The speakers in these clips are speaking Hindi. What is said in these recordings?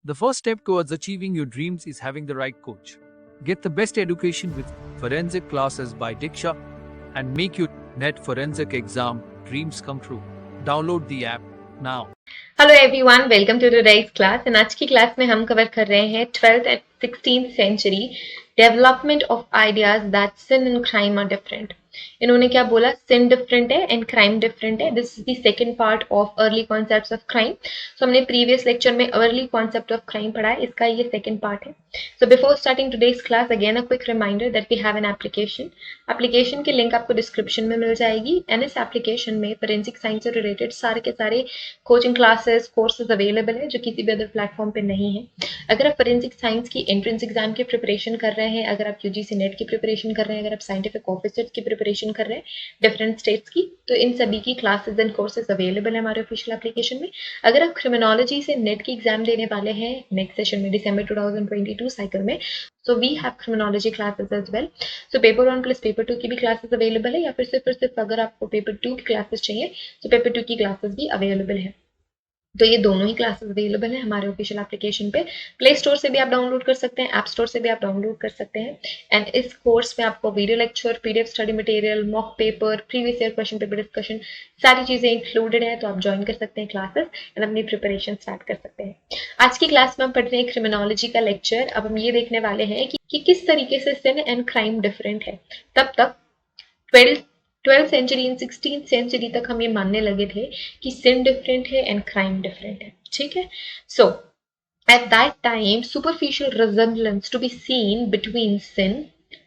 The first step towards achieving your dreams is having the right coach. Get the best education with forensic classes by Diksha and make your NET forensic exam dreams come true. Download the app now. Hello everyone, welcome to today's class. And आज की क्लास में हम कवर कर रहे हैं 12th and 16th century development of ideas that sin and crime are different. इन्होंने क्या बोला? सिन डिफरेंट है एंड क्राइम डिफरेंट है। This is the second part of early concepts of crime. So हमने प्रीवियस लेक्चर में अर्ली कॉन्सेप्ट ऑफ क्राइम पढ़ा है, इसका ये सेकंड पार्ट है। So before starting today's class, again a quick reminder that we have an application की लिंक आपको डिस्क्रिप्शन में मिल जाएगी। एंड इस एप्लीकेशन में फोरेंसिक साइंस से रिलेटेड सारे के सारे कोचिंग क्लासेस कोर्सेज अवेलेबल है जो किसी भी अदर प्लेटफॉर्म पे नहीं है। अगर आप फोरेंसिक साइंस की एंट्रेंस एग्जाम की प्रिपरेशन कर रहे हैं, अगर आप यूजीसी नेट की प्रिपरेशन कर रहे हैं, अगर आप साइंटिफिक ऑफिसर की प्रिपरेशन कर रहे हैं डिफरेंट स्टेट्स की, तो इन सभी की क्लासेस एंड कोर्सेज अवेलेबल है हमारे ऑफिशियल एप्लीकेशन में। अगर आप क्रिमिनोलॉजी से नेट की एग्जाम देने वाले हैं नेक्स्ट सेशन में दिसंबर 2022 साइकिल में, so we have criminology classes as well. So paper 1 plus paper 2 की भी क्लासेस अवेलेबल है, या फिर सिर्फ अगर आपको पेपर 2 की क्लासेस चाहिए तो पेपर 2 की क्लासेस भी अवेलेबल है। तो ये दोनों ही क्लासेस अवेलेबल है हमारे ऑफिशियल एप्लीकेशन पे। प्ले स्टोर से भी आप डाउनलोड कर सकते हैं, ऐप स्टोर से भी आप डाउनलोड कर सकते हैं। एंड इस कोर्स में आपको video lecture, PDF study material, mock paper, previous year question paper discussion, सारी चीजें इंक्लूडेड है। तो आप ज्वाइन कर सकते हैं क्लासेस एंड अपनी प्रिपरेशन स्टार्ट कर सकते हैं। आज की क्लास में हम पढ़ रहे हैं क्रिमिनोलॉजी का लेक्चर। अब हम ये देखने वाले हैं कि किस तरीके से सिन एंड क्राइम डिफरेंट है। तब तक 12th century and 16th century तक हम ये मानने लगे थे कि सिन डिफरेंट है एंड क्राइम डिफरेंट है, ठीक है। So at that time superficial resemblance to be seen between sin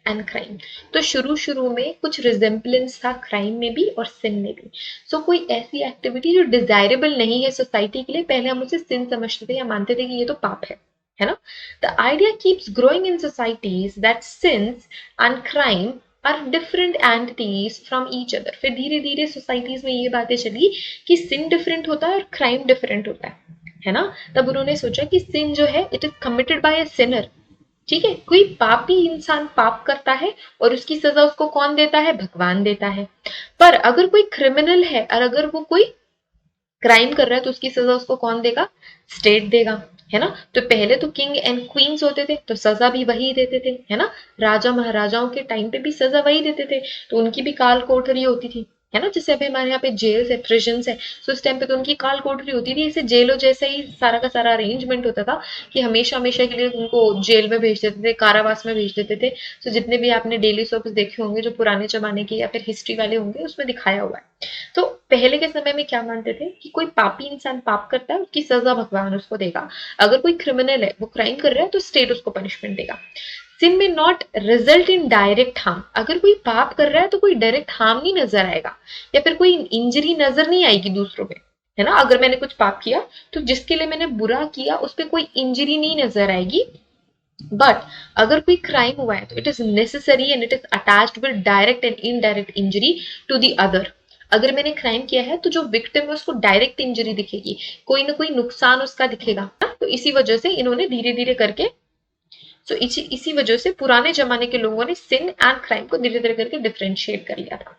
and crime. तो शुरू में कुछ रिजेम्बलेंस था क्राइम में भी और सिन में भी। सो कोई ऐसी एक्टिविटी जो डिजायरेबल नहीं है सोसाइटी के लिए, पहले हम उसे सिन समझते थे या मानते थे कि ये तो पाप है ना। The idea keeps growing in societies that sins and crime are different entities from each other. फिर धीरे धीरे सोसाइटीज में ये बातें चली कि सिन डिफरेंट होता है और क्राइम डिफरेंट होता है ना। तब उन्होंने सोचा कि सिन जो है it is committed by a Sinner, ठीक है। कोई पापी इंसान पाप करता है और उसकी सजा उसको कौन देता है? भगवान देता है। पर अगर कोई क्रिमिनल है और अगर वो कोई क्राइम कर रहा है तो उसकी सजा उसको कौन देगा? स्टेट देगा, है ना। तो पहले तो किंग एंड क्वींस होते थे तो सजा भी वही देते थे, है ना। राजा महाराजाओं के टाइम पे भी सजा वही देते थे, तो उनकी भी काल कोठरी होती थी, है ना। जैसे अभी हमारे यहाँ पे जेल्स है, प्रिजन्स है, तो उस टाइम पे तो उनकी काल कोठरी होती थी। इसे जेलों जैसे ही सारा का सारा अरेंजमेंट होता था कि हमेशा हमेशा के लिए उनको जेल में भेज देते थे, कारावास में भेज देते थे। तो जितने भी आपने डेली सोप्स देखे होंगे जो पुराने जमाने के या फिर हिस्ट्री वाले होंगे उसमें दिखाया हुआ है। तो पहले के समय में क्या मानते थे कि कोई पापी इंसान पाप करता है उसकी सजा भगवान उसको देगा। अगर कोई क्रिमिनल है वो क्राइम कर रहा है तो स्टेट उसको पनिशमेंट देगा। सिन में not result in direct harm. अगर कोई पाप कर रहा है तो कोई डायरेक्ट हार्म नहीं नजर आएगा या फिर कोई इंजरी नजर नहीं आएगी दूसरों पे, है ना। अगर मैंने कुछ पाप किया तो जिसके लिए मैंने बुरा किया उस पर कोई इंजरी नहीं नजर आएगी। बट अगर कोई क्राइम हुआ है तो it is necessary and it is attached with direct and indirect injury to the other. अगर मैंने क्राइम किया है तो जो विक्टिम है उसको डायरेक्ट इंजरी दिखेगी, कोई ना कोई नुकसान उसका दिखेगा। तो इसी वजह से इन्होंने धीरे धीरे करके इसी वजह से पुराने जमाने के लोगों ने सिन एंड क्राइम को धीरे धीरे करके डिफरेंशिएट कर लिया था।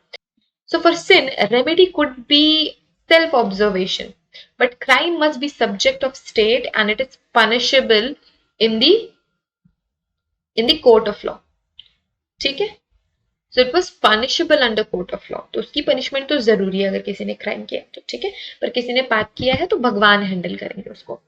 So for sin remedy could be self observation, but crime must be subject of state and it is punishable in the court of law, ठीक है। So it was punishable under court of law. तो उसकी पनिशमेंट तो जरूरी है अगर किसी ने क्राइम किया तो, ठीक है। पर किसी ने पाप किया है तो भगवान हैंडल करेंगे उसको।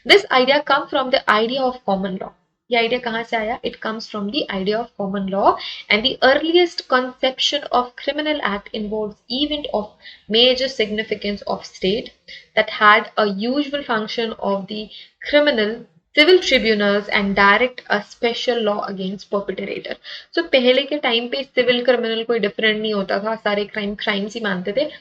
This idea come from the idea of common law. ये आइडिया कहां से आया? It comes from the idea of common law and the earliest conception of criminal act involves event of major significance of state that had a usual function of the criminal civil tribunals and direct a special law against perpetrator. So पहले के टाइम पे सिविल क्रिमिनल कोई डिफरेंट नहीं होता था, सारे क्राइम्स ही मानते थे।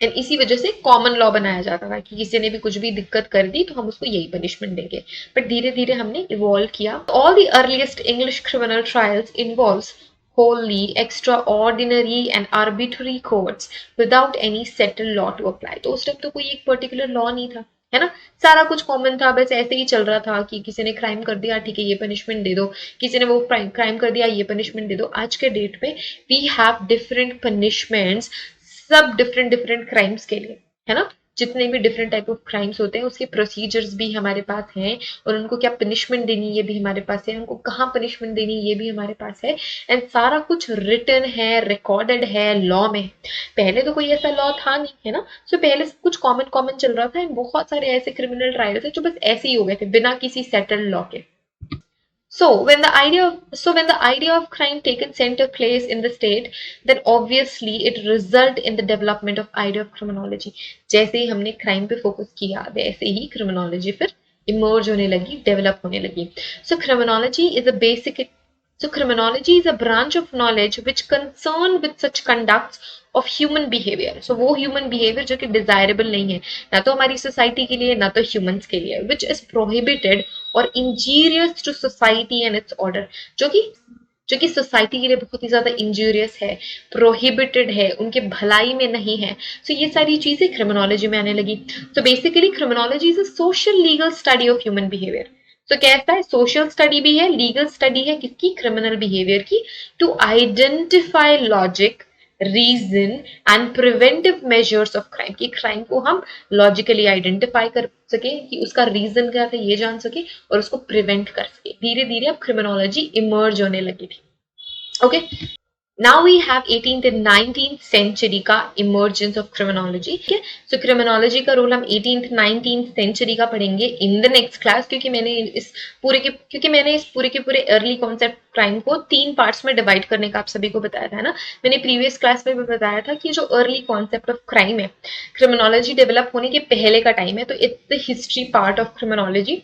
एंड इसी वजह से कॉमन लॉ बनाया जाता था कि किसी ने भी कुछ भी दिक्कत कर दी तो हम उसको यही पनिशमेंट देंगे। बट धीरे धीरे हमने इवॉल्व किया। All the earliest English criminal trials involves wholly extraordinary and arbitrary courts without any settled law to apply। तो उस टाइम तो कोई एक पर्टिकुलर लॉ नहीं था, है ना। सारा कुछ कॉमन था, बस ऐसे ही चल रहा था कि किसी ने क्राइम कर दिया, ठीक है ये पनिशमेंट दे दो, किसी ने वो क्राइम कर दिया, ये पनिशमेंट दे दो। आज के डेट में वी हैव डिफरेंट पनिशमेंट्स सब डिफरेंट क्राइम्स के लिए, है ना। जितने भी डिफरेंट टाइप ऑफ क्राइम्स होते हैं उसके प्रोसीजर्स भी हमारे पास हैं, और उनको क्या पनिशमेंट देनी ये भी हमारे पास है, उनको कहाँ पनिशमेंट देनी ये भी हमारे पास है, एंड सारा कुछ रिटन है, रिकॉर्डेड है, लॉ में। पहले तो कोई ऐसा लॉ था नहीं, है ना। सो पहले सब कुछ कॉमन कॉमन चल रहा था, एंड बहुत सारे ऐसे क्रिमिनल ट्रायल्स है जो बस ऐसे ही हो गए थे बिना किसी सेटल्ड लॉ के। So when the idea of crime taken center place in the state, then obviously it result in the development of idea of criminology. जैसे ही हमने crime पे focus किया, वैसे ही criminology फिर emerge होने लगी, develop होने लगी. So criminology is a branch of knowledge which concern with such conducts of human behavior. So वो human behavior जो कि desirable नहीं है, ना तो हमारी society के लिए, ना तो humans के लिए, which is prohibited और injurious to society and its order, जो कि सोसाइटी के लिए बहुत ही ज्यादा इंजूरियस है, प्रोहिबिटेड है, उनके भलाई में नहीं है। सो ये सारी चीजें क्रिमिनोलॉजी में आने लगी। So basically criminology is a social legal study of human behaviour. तो कैसा है, सोशल स्टडी भी है, लीगल स्टडी है, किसकी, क्रिमिनल बिहेवियर की, to identify logic, reason and preventive measures of crime, की क्राइम को हम लॉजिकली आइडेंटिफाई कर सके, कि उसका रीजन क्या था ये जान सके, और उसको प्रिवेंट कर सके। धीरे धीरे अब क्रिमिनोलॉजी इमर्ज होने लगी थी। Okay, Now we have 18th and 19th century का emergence of criminology. ठीक है, so criminology का रोल हम 18th 19th century का पढ़ेंगे in the next class, क्योंकि मैंने इस पूरे के पूरे early concept crime को 3 parts में divide करने का आप सभी को बताया था, है ना। मैंने previous class में भी बताया था कि जो early concept of crime है, criminology develop होने के पहले का time है, तो it's the history part of criminology.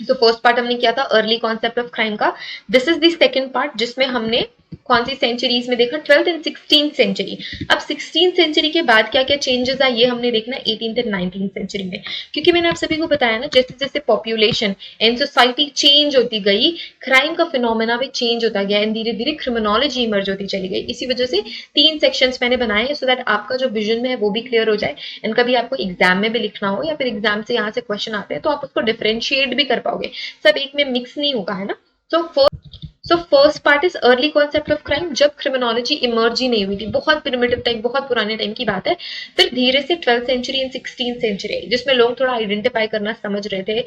तो फर्स्ट पार्ट हमने किया था अर्ली कॉन्सेप्ट ऑफ क्राइम का। This is the second part जिसमें हमने कौन सी सेंचुरीज में देखा, 12th एंड 16th सेंचुरी। अब 16th सेंचुरी के बाद क्या क्या चेंजेस आए ये हमने देखना 18th एंड 19th सेंचुरी में, क्योंकि मैंने आप सभी को बताया ना, जैसे जैसे पॉपुलेशन एंड सोसाइटी चेंज होती गई, क्राइम का फिनोमेना भी चेंज होता गया, एंड धीरे धीरे क्रिमिनोलॉजी इमर्ज होती चली गई। इसी वजह से 3 सेक्शंस मैंने बनाए हैं, सो दैट आपका जो विजन में है वो भी क्लियर हो जाए, एंड कभी आपको एग्जाम में भी लिखना हो या फिर एग्जाम से यहाँ से क्वेश्चन आते हैं तो आप उसको डिफरेंशिएट भी कर पाओगे, सब एक में मिक्स नहीं होगा, है ना। So first part is early concept of crime, जब क्रिमिनोलॉजी इमर्ज ही नहीं हुई थी, बहुत प्रिमिटिव टाइम, बहुत पुराने टाइम की बात है। फिर धीरे से 12th century and 16th century, जिसमें लोग थोड़ा आइडेंटिफाई करना समझ रहे थे,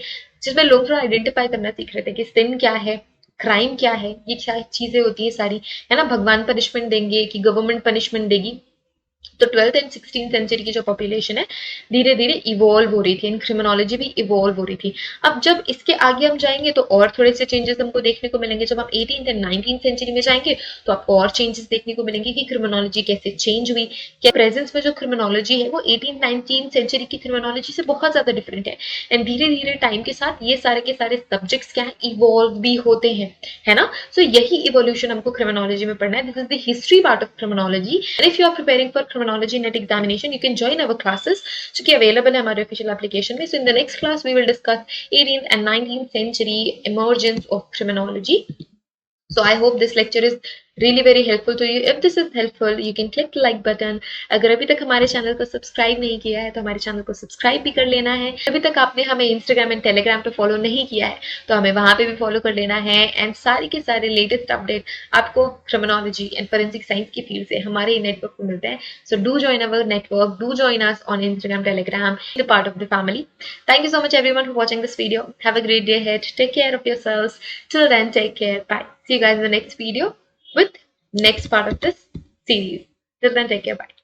जिसमें लोग थोड़ा आइडेंटिफाई करना सीख रहे थे कि सिन क्या है, क्राइम क्या है, ये क्या चीजें होती है सारी, है ना। भगवान पनिशमेंट देंगे कि गवर्नमेंट पनिशमेंट देगी। तो 12th एंड 16th सेंचुरी की जो पॉपुलेशन है धीरे धीरे इवॉल्व हो रही थी, एंड क्रिमिनोलॉजी भी इवॉल्व हो रही थी। अब जब इसके आगे हम जाएंगे तो और थोड़े से चेंजेस हमको देखने को मिलेंगे। जब हम 18th एंड 19th सेंचुरी में जाएंगे तो आपको और चेंजेस देखने को मिलेंगे कि क्रिमिनोलॉजी कैसे चेंज हुई, क्या प्रेजेंस में जो क्रिमिनोलॉजी है वो 18th 19th सेंचुरी की क्रिमिनोलॉजी से बहुत ज्यादा डिफरेंट है, एंड धीरे धीरे टाइम के साथ ये सारे के सारे सब्जेक्ट्स क्या है, इवॉल्व भी होते हैं, है ना। सो यही इवोल्यूशन हमको क्रिमिनोलॉजी में पढ़ना है। This is the history part of criminology, and if you are preparing for criminology NET examination, you can join our classes जो कि अवेलेबल है हमारे ऑफिशियल एप्लीकेशन में। So in the next class we will discuss 18th and 19th century emergence of criminology. So I hope this lecture is really very helpful to you. If this is helpful, you can click the like button. अगर अभी तक हमारे चैनल को सब्सक्राइब नहीं किया है तो हमारे चैनल को सब्सक्राइब भी कर लेना है। अभी तक आपने हमें इंस्टाग्राम एंड टेलीग्राम पे फॉलो नहीं किया है तो हमें वहां पे भी फॉलो कर लेना है, एंड सारे के सारे लेटेस्ट अपडेट आपको क्रिमिनोलॉजी एंड फोरेंसिक साइंस की फील्ड से हमारे नेटवर्क पे मिलते हैं। So do join our network, do join us on Instagram, Telegram, the part of the family. Thank you so much everyone for watching this video. Have a great day ahead. Take care of yourselves. Till then, take care. Bye. See you guys in the next video with next part of this series. Till then, take care. Bye.